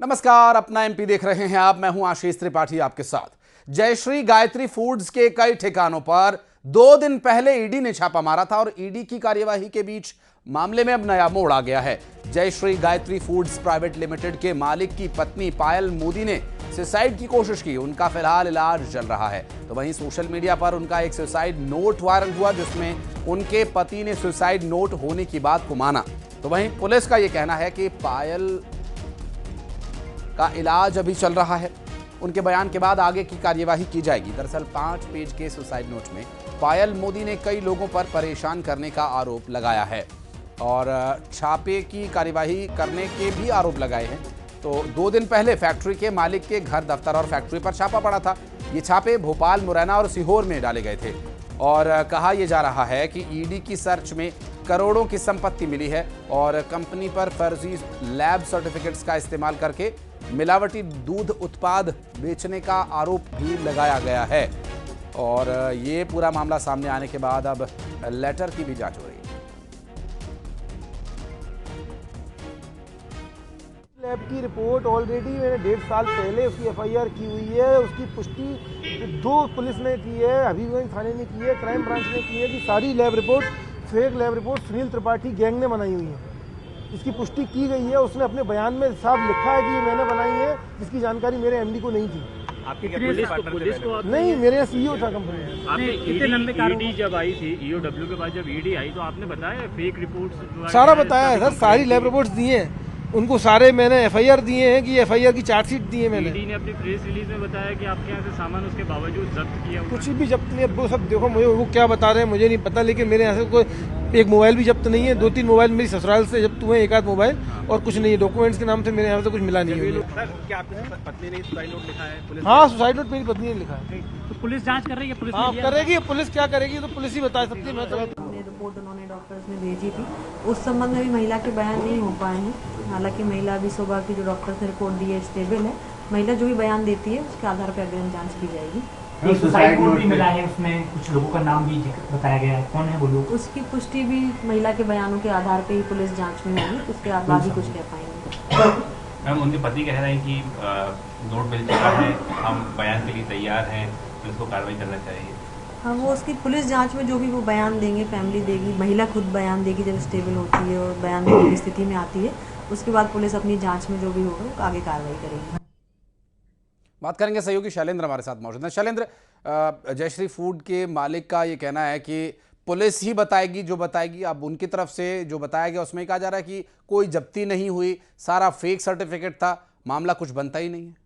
नमस्कार, अपना एमपी देख रहे हैं आप। मैं हूं आशीष त्रिपाठी आपके साथ। जयश्री गायत्री फूड्स के कई ठिकानों पर 2 दिन पहले ईडी ने छापा मारा था और ईडी की कार्यवाही के बीच मामले में अब नया मोड़ आ गया है। Jayshree Gayatri foods private limited के मालिक की पत्नी पायल मोदी ने सुसाइड की कोशिश की। उनका फिलहाल इलाज चल रहा है। तो वहीं सोशल मीडिया पर उनका एक सुसाइड नोट वायरल हुआ जिसमें उनके पति ने सुसाइड नोट होने की बात को माना। तो वहीं पुलिस का यह कहना है कि पायल का इलाज अभी चल रहा है। उनके बयान के बाद आगे की कार्यवाही की जाएगी। दरअसल 5 पेज के सुसाइड नोट में पायल मोदी ने कई लोगों पर परेशान करने का आरोप लगाया है और छापे की कार्यवाही करने के भी आरोप लगाए हैं। तो 2 दिन पहले फैक्ट्री के मालिक के घर, दफ्तर और फैक्ट्री पर छापा पड़ा था। ये छापे भोपाल, मुरैना और सीहोर में डाले गए थे और कहा यह जा रहा है कि ईडी की सर्च में करोड़ों की संपत्ति मिली है और कंपनी पर फर्जी लैब सर्टिफिकेट्स का इस्तेमाल करके मिलावटी दूध उत्पाद बेचने का आरोप भी लगाया गया है। और ये पूरा मामला सामने आने के बाद अब लेटर की भी जांच हो रही है। लैब की रिपोर्ट ऑलरेडी मैंने 1.5 साल पहले उसकी एफआईआर की हुई है। उसकी पुष्टि 2 पुलिस ने की है, हबीबगंज थाने ने की है, क्राइम ब्रांच ने की है कि सारी lab report fake lab report Sunil Tripathi gang ने बनाई हुई है। इसकी पुष्टि की गई है। उसने अपने बयान में साफ लिखा है कि ये मैंने बनाई है, जिसकी जानकारी मेरे एमडी को नहीं थी। आपकी पुलिस को नहीं, मेरे यहाँ सीईओ था कंपनी में। आपने ईडी जब आई थी, ईओडब्ल्यू के बाद जब ईडी आई तो आपने बताया फेक रिपोर्ट्स सारा बताया है सर, सारी लैब रिपोर्ट्स दी हैं उनको, सारे मैंने एफआईआर दिए हैं कि एफआईआर की चार्जशीट दी है मैंने। ईडी ने अपनी प्रेस रिलीज में बताया कि आपके यहाँ से सामान उसके बावजूद जब्त किया। कुछ भी जब्त नहीं है वो सब। देखो मुझे वो क्या बता रहे हैं मुझे नहीं पता, लेकिन मेरे यहाँ से कोई एक मोबाइल भी जब्त नहीं है। 2-3 मोबाइल मेरी ससुराल से जब्त हुए, 1 आध मोबाइल, और कुछ नहीं है। डॉक्यूमेंट्स के नाम से मेरे यहाँ से कुछ मिला नहीं है। क्या आपकी पत्नी ने सुसाइड नोट लिखा है? हाँ, सुसाइड नोट मेरी पत्नी ने लिखा है। तो पुलिस जांच कर रही है? पुलिस हाँ करेगी। पुलिस क्या करेगी तो पुलिस ही बता सकती है। मैं तो रिपोर्ट उन्होंने डॉक्टर्स ने भेजी थी, उस संबंध में भी महिला के बयान नहीं हो पाए हैं। हालांकि महिला अभी सुबह की जो डॉक्टर्स ने रिपोर्ट दी है स्टेबल है। महिला जो भी बयान देती है उसके आधार पर अग्रिम जांच की जाएगी। एक सुसाइड नोट भी मिला है, उसमें कुछ लोगों का नाम भी बताया गया है, कौन है वो लोग? उसकी पुष्टि भी महिला के बयानों के आधार पर ही पुलिस जांच में होगी, उसके बाद ही कुछ कह पाएंगे। मैम, उनके पति कह रहे हैं कि नोट मिल चुका है, हम बयान के लिए तैयार हैं, तो इसको कार्रवाई करना चाहिए। हाँ, वो उसकी पुलिस जांच में जो भी वो बयान देंगे, फैमिली देगी, महिला खुद बयान देगी जब स्टेबल होती है और बयान देने की स्थिति में आती है, उसके बाद पुलिस अपनी जांच में जो भी होगा आगे कार्रवाई करेगी। बात करेंगे सहयोगी शैलेंद्र हमारे साथ मौजूद हैं। शैलेंद्र, जयश्री फूड के मालिक का ये कहना है कि पुलिस ही बताएगी जो बताएगी। अब उनकी तरफ से जो बताया गया उसमें कहा जा रहा है कि कोई जब्ती नहीं हुई, सारा फेक सर्टिफिकेट था, मामला कुछ बनता ही नहीं है।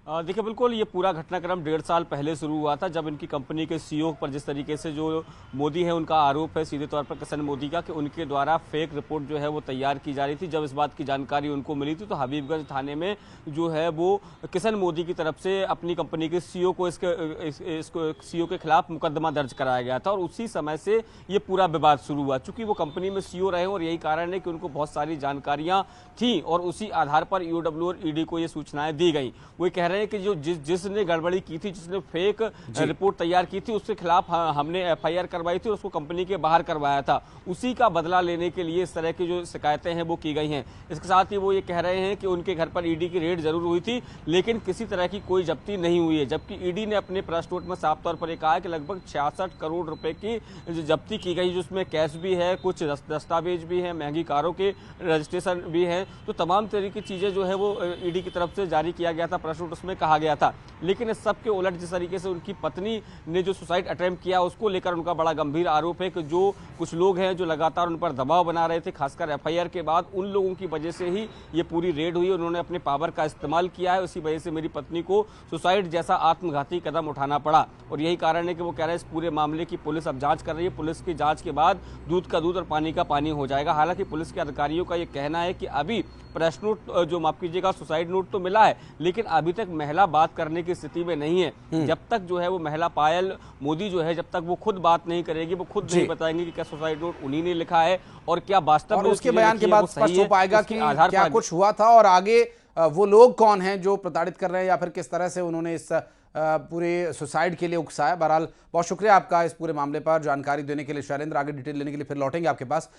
देखिए, बिल्कुल ये पूरा घटनाक्रम 1.5 साल पहले शुरू हुआ था, जब इनकी कंपनी के सीईओ पर जिस तरीके से जो मोदी है उनका आरोप है सीधे तौर पर किशन मोदी का कि उनके द्वारा फेक रिपोर्ट जो है वो तैयार की जा रही थी। जब इस बात की जानकारी उनको मिली थी तो हबीबगंज थाने में जो है वो किशन मोदी की तरफ से अपनी कंपनी के सीईओ को इसको सीईओ के खिलाफ मुकदमा दर्ज कराया गया था और उसी समय से ये पूरा विवाद शुरू हुआ। चूंकि वो कंपनी में सीईओ रहे और यही कारण है कि उनको बहुत सारी जानकारियां थी और उसी आधार पर ईओडब्ल्यू और ईडी को ये सूचनाएं दी गई। वो कह रहे हैं कि जो जिसने गड़बड़ी की थी, जिसने फेक रिपोर्ट तैयार की थी, उसके खिलाफ हमने एफआईआर करवाई थी और उसको कंपनी के बाहर करवाया था। उसी का बदला लेने के लिए इस तरह की जो शिकायतें हैं वो की गई हैं। इसके साथ ही वो ये कह रहे हैं कि उनके घर पर ईडी की रेड जरूर हुई थी लेकिन किसी तरह की कोई जब्ती नहीं हुई है। जबकि ईडी ने अपने प्रेस नोट में साफ तौर पर कहा है कि लगभग 66 करोड़ रुपए की जब्ती की गई, जिसमें कैश भी है, कुछ दस्तावेज भी है, महंगी कारों के रजिस्ट्रेशन भी है। तो तमाम तरह की चीजें जो है वो ईडी की तरफ से जारी किया गया था, प्रेस नोट उसमें कहा गया था। लेकिन इस सब के उलट जिस तरीके से उनकी पत्नी ने जो सुसाइड अटेम्प्ट किया उसको लेकर उनका बड़ा गंभीर आरोप है कि जो कुछ लोग हैं जो लगातार उन पर दबाव बना रहे थे, खासकर एफआईआर के बाद, उन लोगों की वजह से ही ये पूरी रेड हुई। उन्होंने अपने पावर का इस्तेमाल किया है, उसी वजह से मेरी पत्नी को सुसाइड जैसा आत्मघाती कदम उठाना पड़ा। और यही कारण है कि वो कह रहे हैं इस पूरे मामले की पुलिस अब जांच कर रही है। पुलिस की जांच के बाद दूध का दूध और पानी का पानी हो जाएगा। हालांकि पुलिस के अधिकारियों का ये कहना है कि अभी प्रेस नोट जो माफ कीजिएगा सुसाइड नोट तो मिला है लेकिन अभी तक महिला बात करने की स्थिति में नहीं है। जब तक जो है वो महिला पायल मोदी जो है जब तक वो खुद बात नहीं करेगी, वो खुद नहीं बताएंगे कि क्या सुसाइड नोट उन्हीं ने लिखा है और क्या वास्तव में उसके बयान के बाद स्पष्ट हो पाएगा कि क्या कुछ हुआ था और आगे वो लोग कौन हैं जो प्रताड़ित कर रहे हैं या फिर किस तरह से उन्होंने इस पूरे सुसाइड के लिए उकसाया। बहरहाल बहुत शुक्रिया आपका इस पूरे मामले पर जानकारी देने के लिए शैलेंद्र। आगे डिटेल लेने के लिए फिर लौटेंगे आपके पास।